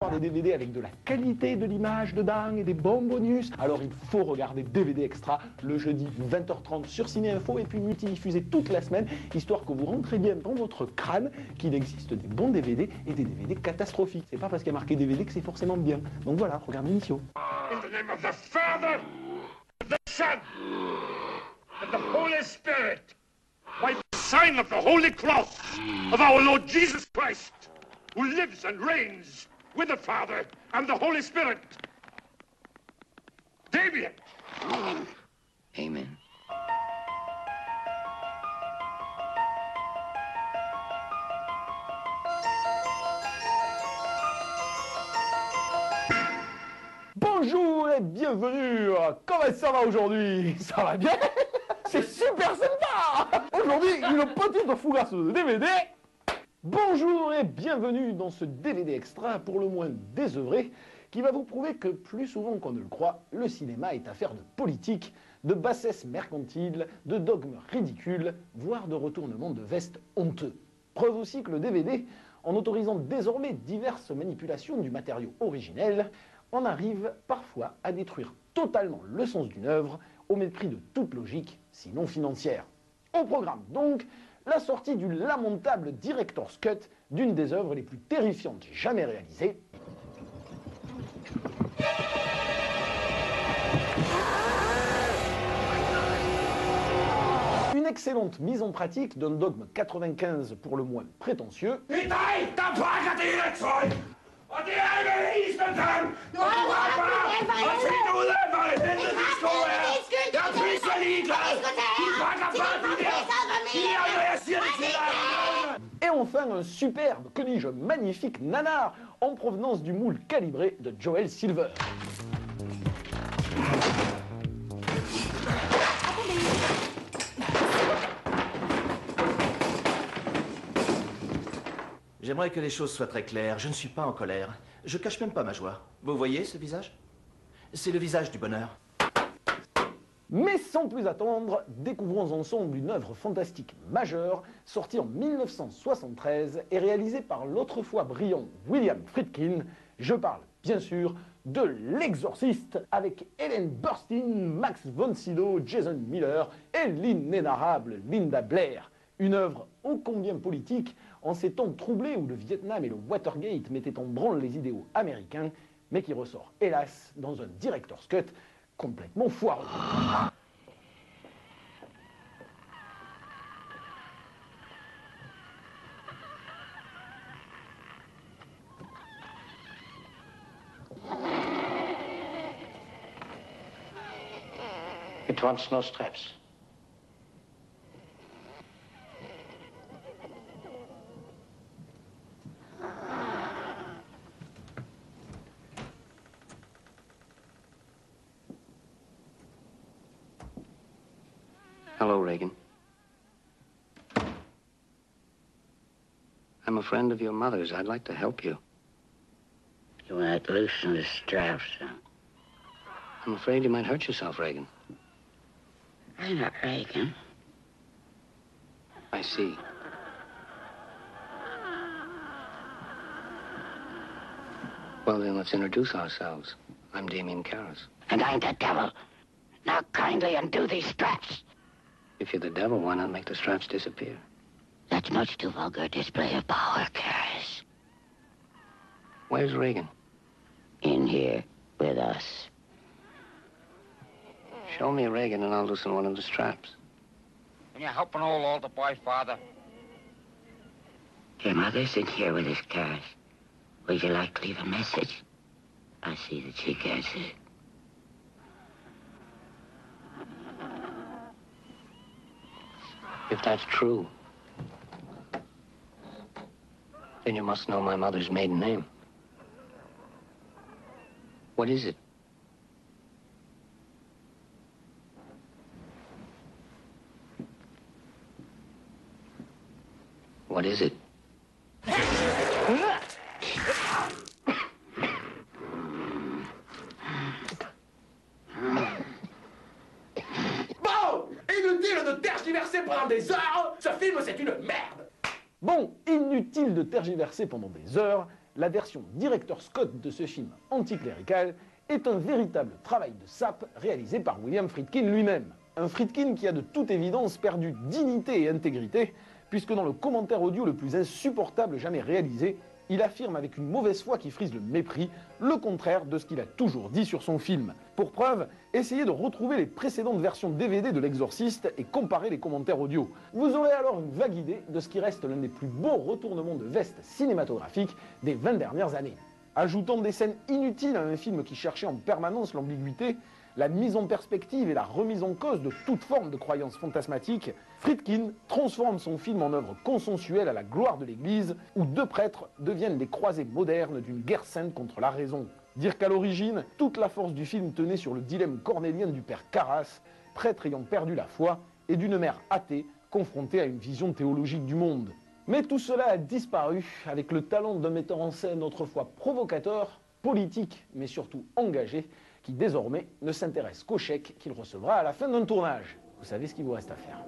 Des DVD avec de la qualité de l'image de dingue et des bons bonus, alors il faut regarder DVD Extra le jeudi 20h30 sur Ciné Info et puis multidiffusé toute la semaine, histoire que vous rentrez bien dans votre crâne qu'il existe des bons DVD et des DVD catastrophiques. C'est pas parce qu'il y a marqué DVD que c'est forcément bien. Donc voilà, regardez l'émission. In the name of the Father, the Son, and the Holy Spirit, by the sign of the Holy Cross of our Lord Jesus Christ, who lives and reigns with the Father and the Holy Spirit. Damien! Amen. Bonjour et bienvenue. Comment ça va aujourd'hui? Ça va bien? C'est super sympa. Aujourd'hui, une petite fougasse de DVD. Bonjour et bienvenue dans ce DVD extra pour le moins désœuvré qui va vous prouver que plus souvent qu'on ne le croit, le cinéma est affaire de politique, de bassesse mercantile, de dogmes ridicules, voire de retournements de veste honteux. Preuve aussi que le DVD, en autorisant désormais diverses manipulations du matériau originel, en arrive parfois à détruire totalement le sens d'une œuvre au mépris de toute logique, sinon financière. Au programme donc, la sortie du lamentable Director's Cut d'une des œuvres les plus terrifiantes jamais réalisées. Une excellente mise en pratique d'un dogme 95 pour le moins prétentieux. Et enfin un superbe, que dis-je, magnifique nanar en provenance du moule calibré de Joel Silver. J'aimerais que les choses soient très claires. Je ne suis pas en colère. Je cache même pas ma joie. Vous voyez ce visage? C'est le visage du bonheur. Mais sans plus attendre, découvrons ensemble une œuvre fantastique majeure, sortie en 1973 et réalisée par l'autrefois brillant William Friedkin. Je parle, bien sûr, de L'Exorciste, avec Ellen Burstyn, Max von Sydow, Jason Miller et l'inénarrable Linda Blair. Une œuvre ô combien politique, en ces temps troublés où le Vietnam et le Watergate mettaient en branle les idéaux américains, mais qui ressort, hélas, dans un Director's Cut complètement foireux. It wants no straps. Hello, Reagan. I'm a friend of your mother's. I'd like to help you. You want to loosen the straps, huh? I'm afraid you might hurt yourself, Reagan. I'm not Reagan. I see. Well, then, let's introduce ourselves. I'm Damien Karras. And I'm the devil. Now kindly undo these straps. If you're the devil, why not make the straps disappear? That's much too vulgar a display of power, Karras. Where's Reagan? In here with us. Show me Reagan and I'll loosen one of the straps. Can you help an old altar boy, Father? Your mother's in here with us, Karras. Would you like to leave a message? I see that she gets it. If that's true, then you must know my mother's maiden name. What is it? What is it? Bon, inutile de tergiverser pendant des heures, ce film c'est une merde. Bon, inutile de tergiverser pendant des heures, la version Director Scott de ce film anticlérical est un véritable travail de sape réalisé par William Friedkin lui-même. Un Friedkin qui a de toute évidence perdu dignité et intégrité, puisque dans le commentaire audio le plus insupportable jamais réalisé, il affirme avec une mauvaise foi qui frise le mépris, le contraire de ce qu'il a toujours dit sur son film. Pour preuve, essayez de retrouver les précédentes versions DVD de l'Exorciste et comparez les commentaires audio. Vous aurez alors une vague idée de ce qui reste l'un des plus beaux retournements de veste cinématographiques des 20 dernières années. Ajoutant des scènes inutiles à un film qui cherchait en permanence l'ambiguïté, la mise en perspective et la remise en cause de toute forme de croyances fantasmatiques, Friedkin transforme son film en œuvre consensuelle à la gloire de l'Église, où deux prêtres deviennent les croisés modernes d'une guerre sainte contre la raison. Dire qu'à l'origine, toute la force du film tenait sur le dilemme cornélien du père Carras, prêtre ayant perdu la foi, et d'une mère athée, confrontée à une vision théologique du monde. Mais tout cela a disparu avec le talent d'un metteur en scène autrefois provocateur, politique, mais surtout engagé, qui désormais ne s'intéresse qu'au chèque qu'il recevra à la fin d'un tournage. Vous savez ce qu'il vous reste à faire.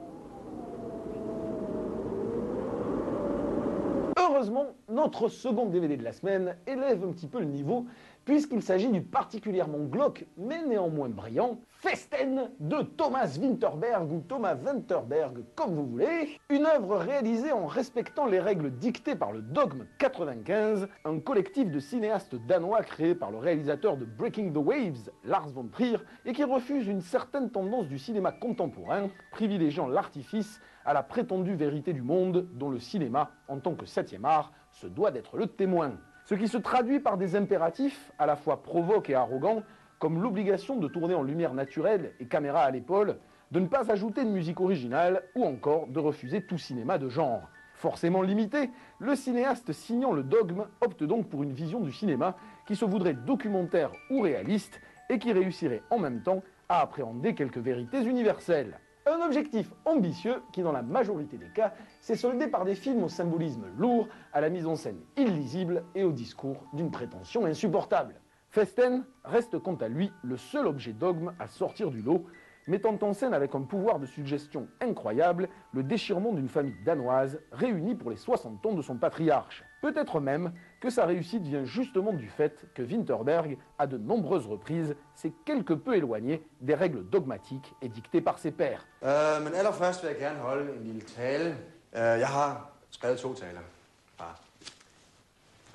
Heureusement, notre second DVD de la semaine élève un petit peu le niveau, puisqu'il s'agit du particulièrement glauque, mais néanmoins brillant, Festen de Thomas Vinterberg, ou Thomas Vinterberg, comme vous voulez. Une œuvre réalisée en respectant les règles dictées par le Dogme 95, un collectif de cinéastes danois créé par le réalisateur de Breaking the Waves, Lars von Trier, et qui refuse une certaine tendance du cinéma contemporain, privilégiant l'artifice à la prétendue vérité du monde, dont le cinéma, en tant que 7e art, se doit d'être le témoin. Ce qui se traduit par des impératifs, à la fois provoques et arrogants, comme l'obligation de tourner en lumière naturelle et caméra à l'épaule, de ne pas ajouter de musique originale, ou encore de refuser tout cinéma de genre. Forcément limité, le cinéaste signant le dogme opte donc pour une vision du cinéma qui se voudrait documentaire ou réaliste, et qui réussirait en même temps à appréhender quelques vérités universelles. Un objectif ambitieux qui, dans la majorité des cas, s'est soldé par des films au symbolisme lourd, à la mise en scène illisible et au discours d'une prétention insupportable. Festen reste quant à lui le seul objet dogme à sortir du lot, mettant en scène avec un pouvoir de suggestion incroyable le déchirement d'une famille danoise réunie pour les 60 ans de son patriarche. Peut-être même que sa réussite vient justement du fait que Vinterberg, à de nombreuses reprises, s'est quelque peu éloigné des règles dogmatiques édictées par ses pairs. Men allerførst vil jeg gerne holde en lille tale. Jeg har skrevet 2 taler.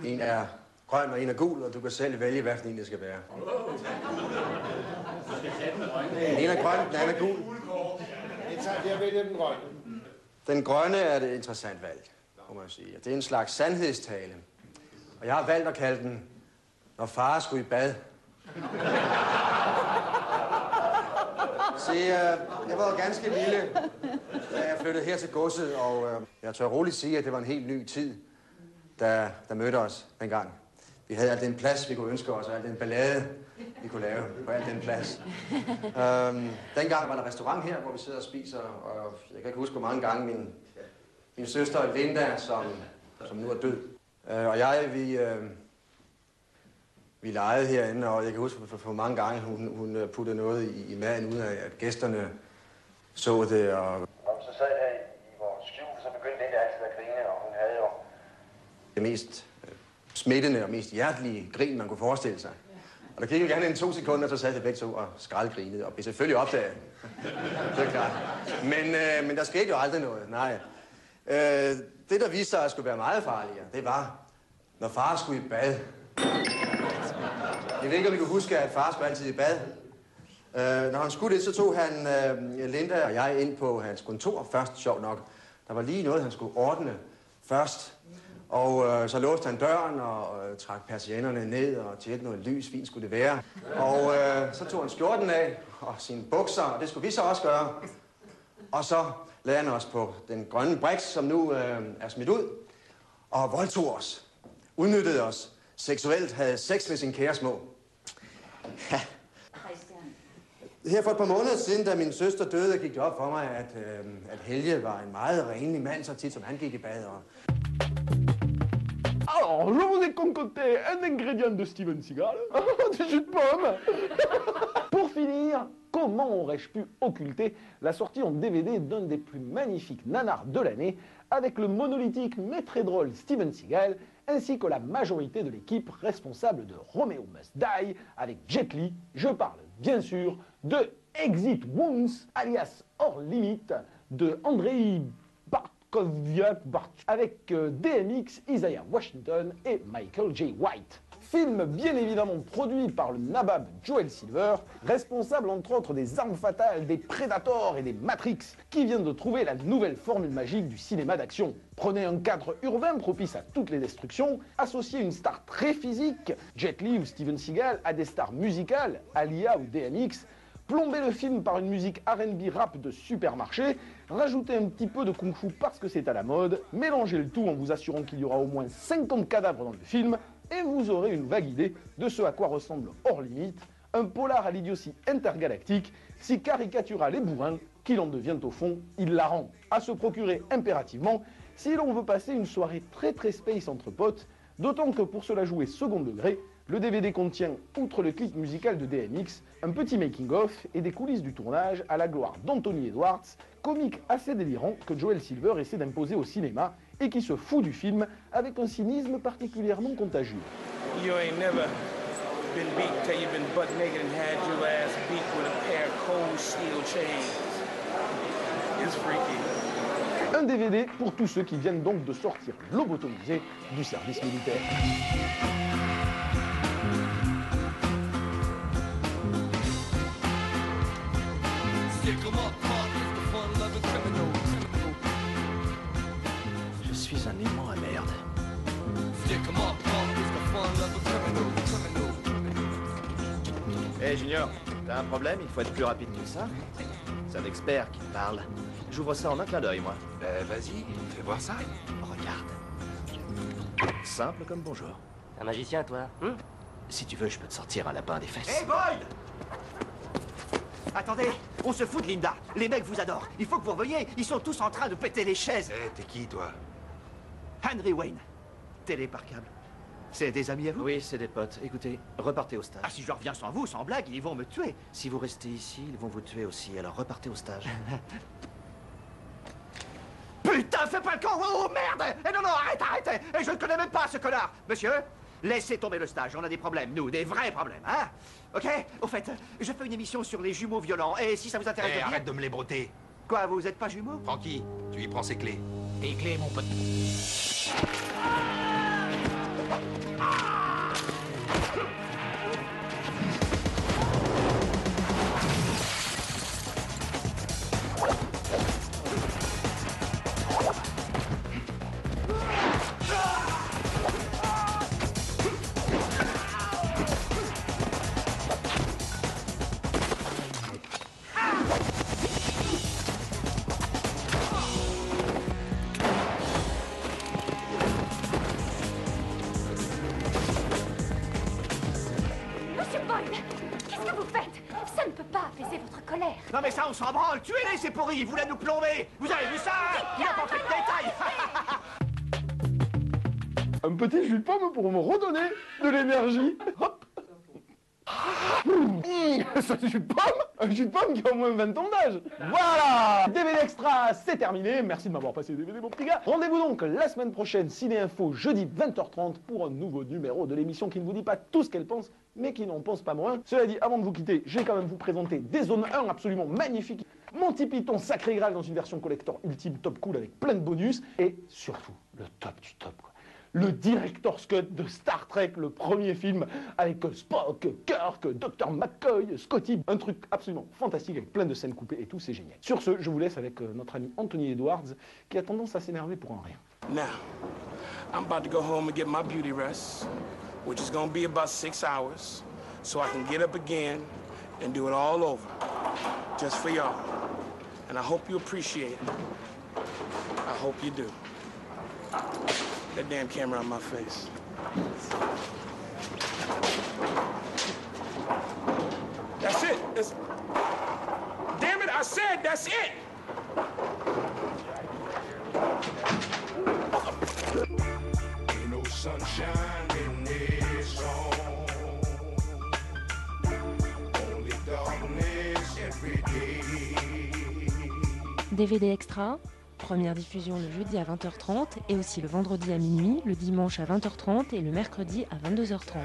En er grøn og en er gul, og du kan selv vælge, hvad for en det skal være. Den ene er grøn, den anden er gul. Jeg vælger den grønne. Den grønne er et interessant valg, må man sige. Det er en slags sandhedstale. Og jeg har valgt at kalde den, når far skulle i bad. Se, jeg var ganske lille, da jeg flyttede her til godset, og jeg tør roligt sige, at det var en helt ny tid, der mødte os dengang. Vi havde al den plads, vi kunne ønske os, og al den ballade, vi kunne lave på al den plads. Dengang var der restaurant her, hvor vi sidder og spiser, og jeg kan ikke huske, hvor mange gange min søster Linda, som nu er død, og jeg, vi legede herinde, og jeg kan huske, for mange gange, hun puttede noget i maden, uden at gæsterne så det. Og så sad her i vores skjul, så begyndte Linda altid at grine, og hun havde jo det mest smittende og mest hjertelige grin, man kunne forestille sig. Og der gik jo gerne en 2 sekunder, så sad det begge to og skraldgrinede, og blev selvfølgelig opdaget. Det er klart. Men der skete jo aldrig noget, nej. Det, der viste sig at skulle være meget farligere, det var, når far skulle i bad. Jeg ved ikke, om I kan huske, at far skulle altid i bad. Når han skulle det, så tog han Linda og jeg ind på hans kontor først, sjovt nok. Der var lige noget, han skulle ordne først. Og så låste han døren og trak persiennerne ned og tjente noget lys, fint skulle det være. Og så tog han skjorten af og sine bukser, og det skulle vi så også gøre. Og så lagde han os på den grønne briks, som nu er smidt ud, og voldtog os, udnyttede os, seksuelt havde sex med sin kære små. Ja. Her for et par måneder siden, da min søster døde, gik det op for mig, at Helge var en meget renlig mand, så tit som han gik i bad. Alors, je vous ai concocté un ingrédient de Steven Seagal, du jus de pomme. Pour finir, comment aurais-je pu occulter la sortie en DVD d'un des plus magnifiques nanars de l'année, avec le monolithique mais très drôle Steven Seagal, ainsi que la majorité de l'équipe responsable de Romeo Must Die avec Jet Li. Je parle bien sûr de Exit Wounds, alias Hors Limite, de Andrei Bartkowiak avec DMX, Isaiah Washington et Michael J. White. Film bien évidemment produit par le nabab Joel Silver, responsable entre autres des Armes Fatales, des Predator et des Matrix, qui vient de trouver la nouvelle formule magique du cinéma d'action. Prenez un cadre urbain propice à toutes les destructions, associez une star très physique, Jet Li ou Steven Seagal, à des stars musicales, Alia ou DMX, plombez le film par une musique R&B rap de supermarché, rajoutez un petit peu de kung-fu parce que c'est à la mode, mélangez le tout en vous assurant qu'il y aura au moins 50 cadavres dans le film, et vous aurez une vague idée de ce à quoi ressemble Hors Limite, un polar à l'idiotie intergalactique, si caricatural et bourrin qu'il en devient au fond hilarant. À se procurer impérativement si l'on veut passer une soirée très space entre potes, d'autant que pour se la jouer second degré, le DVD contient, outre le clip musical de DMX, un petit making-of et des coulisses du tournage à la gloire d'Anthony Edwards, comique assez délirant que Joel Silver essaie d'imposer au cinéma et qui se fout du film avec un cynisme particulièrement contagieux. You ain't never been beat till you've been butt naked and had your ass beat with a pair of cold steel chains. It's freaky. Un DVD pour tous ceux qui viennent donc de sortir lobotomisés du service militaire. Je suis un aimant à merde. Hé Junior, t'as un problème? Il faut être plus rapide que ça. C'est un expert qui te parle. J'ouvre ça en un clin d'œil, moi. Vas-y, fais voir ça. Regarde. Simple comme bonjour. Un magicien, toi? Si tu veux, je peux te sortir un lapin des fesses. Hey Boyd! Attendez, on se fout de Linda. Les mecs vous adorent. Il faut que vous reveniez. Ils sont tous en train de péter les chaises. T'es qui, toi? Henry Wayne. Télé par câble. C'est des amis à vous? Oui, c'est des potes. Écoutez, repartez au stage. Ah, si je reviens sans vous, sans blague, ils vont me tuer. Si vous restez ici, ils vont vous tuer aussi. Alors repartez au stage. Putain, fais pas le con! Oh, merde! Eh, non, arrêtez! Et je ne connais même pas ce connard! Monsieur, laissez tomber le stage. On a des problèmes, nous, des vrais problèmes, hein? Ok? Au fait, je fais une émission sur les jumeaux violents. Et si ça vous intéresse de venir... arrête de me les broter. Quoi, vous êtes pas jumeaux? Francky, tu lui prends ses clés. Tes clés, mon pote. Non mais ça, on s'en branle. Tuez-les, c'est pourri. Ils voulaient nous plomber. Vous avez vu ça, hein? Il a pas fait de détails. Un petit jus de pomme pour me redonner de l'énergie. Hop. C'est un jus de pomme. Un jus de pomme qui a au moins 20 ans d'âge. Voilà. DVD Extra, c'est terminé. Merci de m'avoir passé le DVD, mon petit gars. Rendez-vous donc la semaine prochaine, Ciné Info, jeudi 20h30, pour un nouveau numéro de l'émission qui ne vous dit pas tout ce qu'elle pense, mais qui n'en pense pas moins. Cela dit, avant de vous quitter, je vais quand même vous présenter des zones 1 absolument magnifiques. Monty Python Sacré Graal dans une version collector ultime top cool avec plein de bonus. Et surtout, le top du top, quoi. Le Director's Cut de Star Trek, le premier film, avec Spock, Kirk, Dr. McCoy, Scotty. Un truc absolument fantastique avec plein de scènes coupées et tout, c'est génial. Sur ce, je vous laisse avec notre ami Anthony Edwards, qui a tendance à s'énerver pour un rien. Now, I'm about to go home and get my beauty rest, which is gonna be about 6 hours, so I can get up again and do it all over, just for y'all. And I hope you appreciate it. I hope you do. That damn camera on my face. That's it. Damn it, I said that's it. Ain't no sunshine in this song. Only darkness every day. DVD Extra, première diffusion le jeudi à 20h30 et aussi le vendredi à minuit, le dimanche à 20h30 et le mercredi à 22h30.